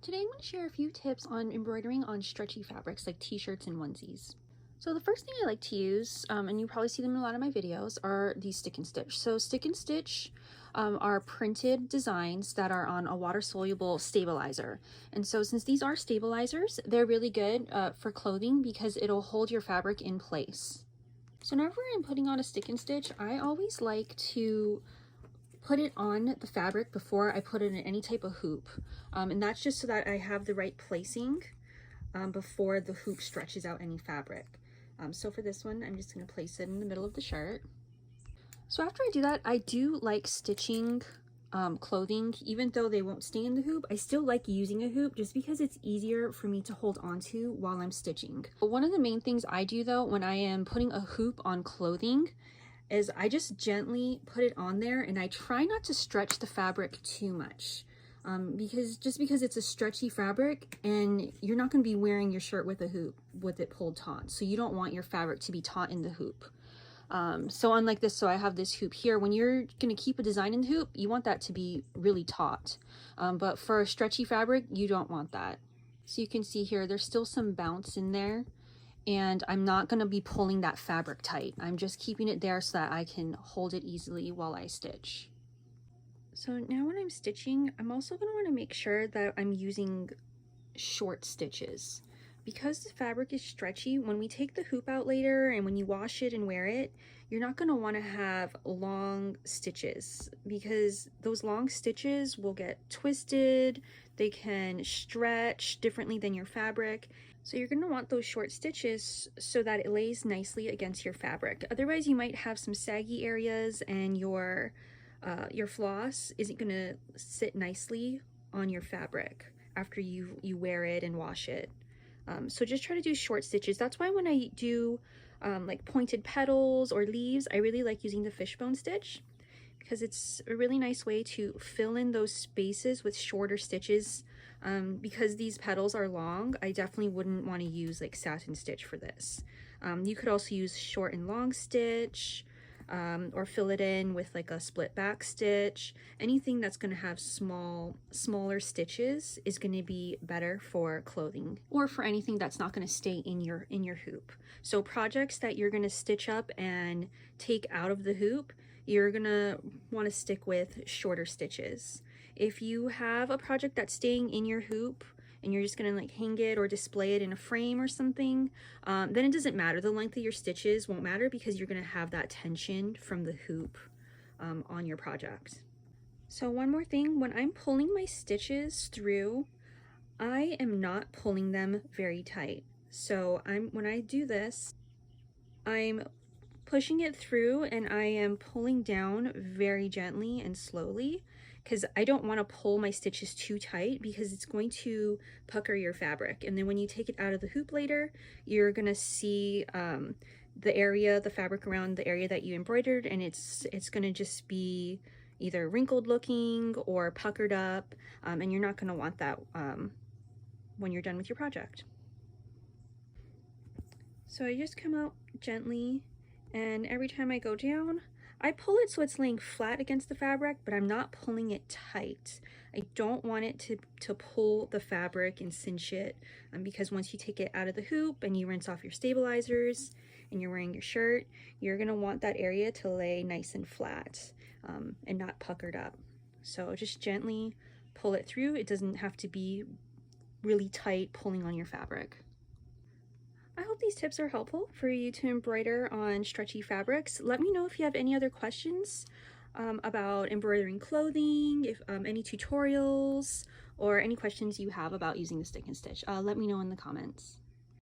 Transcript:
Today I'm going to share a few tips on embroidering on stretchy fabrics like t-shirts and onesies. So the first thing I like to use, and you probably see them in a lot of my videos, are these stick and stitch. So stick and stitch are printed designs that are on a water-soluble stabilizer. And so since these are stabilizers, they're really good for clothing because it'll hold your fabric in place. So whenever I'm putting on a stick and stitch, I always like to put it on the fabric before I put it in any type of hoop. And that's just so that I have the right placing before the hoop stretches out any fabric. So for this one, I'm just going to place it in the middle of the shirt. So after I do that, I do like stitching clothing. Even though they won't stay in the hoop, I still like using a hoop just because it's easier for me to hold onto while I'm stitching. But one of the main things I do though when I am putting a hoop on clothing is I just gently put it on there, and I try not to stretch the fabric too much because it's a stretchy fabric and you're not going to be wearing your shirt with a hoop with it pulled taut, so you don't want your fabric to be taut in the hoop. So unlike this, so I have this hoop here. When you're going to keep a design in the hoop, you want that to be really taut, but for a stretchy fabric you don't want that. So you can see here there's still some bounce in there, and I'm not going to be pulling that fabric tight. I'm just keeping it there so that I can hold it easily while I stitch. So now when I'm stitching, I'm also going to want to make sure that I'm using short stitches. Because the fabric is stretchy, when we take the hoop out later and when you wash it and wear it, you're not going to want to have long stitches because those long stitches will get twisted, they can stretch differently than your fabric. So you're going to want those short stitches so that it lays nicely against your fabric. Otherwise you might have some saggy areas and your floss isn't going to sit nicely on your fabric after you wear it and wash it. So just try to do short stitches. That's why when I do like pointed petals or leaves, I really like using the fishbone stitch because it's a really nice way to fill in those spaces with shorter stitches. Because these petals are long, I definitely wouldn't want to use like satin stitch for this. You could also use short and long stitch, or fill it in with like a split back stitch. Anything that's going to have smaller stitches is going to be better for clothing or for anything that's not going to stay in your hoop. So projects that you're going to stitch up and take out of the hoop, you're going to want to stick with shorter stitches. If you have a project that's staying in your hoop and you're just gonna like hang it or display it in a frame or something, then it doesn't matter. The length of your stitches won't matter because you're gonna have that tension from the hoop on your project. So one more thing, when I'm pulling my stitches through, I am not pulling them very tight. So when I do this, I'm pushing it through and I am pulling down very gently and slowly because I don't want to pull my stitches too tight because it's going to pucker your fabric. And then when you take it out of the hoop later, you're going to see the fabric around the area that you embroidered, and it's going to just be either wrinkled looking or puckered up, and you're not going to want that when you're done with your project. So I just come out gently, and every time I go down, I pull it so it's laying flat against the fabric, but I'm not pulling it tight. I don't want it to pull the fabric and cinch it, because once you take it out of the hoop and you rinse off your stabilizers and you're wearing your shirt, you're going to want that area to lay nice and flat and not puckered up. So just gently pull it through. It doesn't have to be really tight pulling on your fabric. I hope these tips are helpful for you to embroider on stretchy fabrics. Let me know if you have any other questions about embroidering clothing, if any tutorials, or any questions you have about using the stick and stitch. Let me know in the comments.